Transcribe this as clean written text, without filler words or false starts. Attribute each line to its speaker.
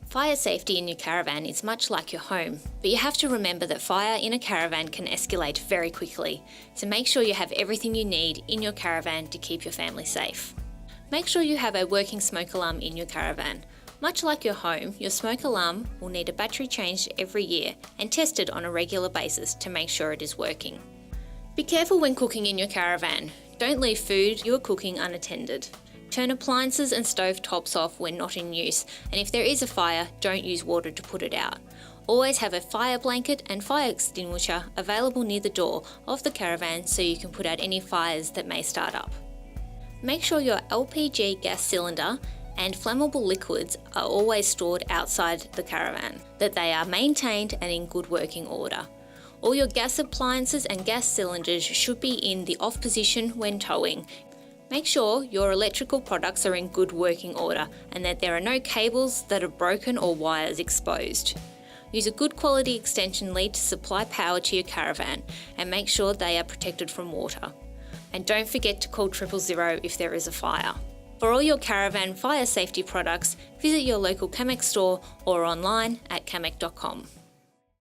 Speaker 1: Fire safety in your caravan is much like your home, but you have to remember that fire in a caravan can escalate very quickly, so make sure you have everything you need in your caravan to keep your family safe. Make sure you have a working smoke alarm in your caravan. Much like your home, your smoke alarm will need a battery changed every year and tested on a regular basis to make sure it is working. Be careful when cooking in your caravan. Don't leave food you are cooking unattended. Turn appliances and stove tops off when not in use, and if there is a fire, don't use water to put it out. Always have a fire blanket and fire extinguisher available near the door of the caravan so you can put out any fires that may start up. Make sure your LPG gas cylinder and flammable liquids are always stored outside the caravan, that they are maintained and in good working order. All your gas appliances and gas cylinders should be in the off position when towing. Make sure your electrical products are in good working order and that there are no cables that are broken or wires exposed. Use a good quality extension lead to supply power to your caravan and make sure they are protected from water. And don't forget to call 000 if there is a fire. For all your caravan fire safety products, visit your local Camec store or online at camec.com.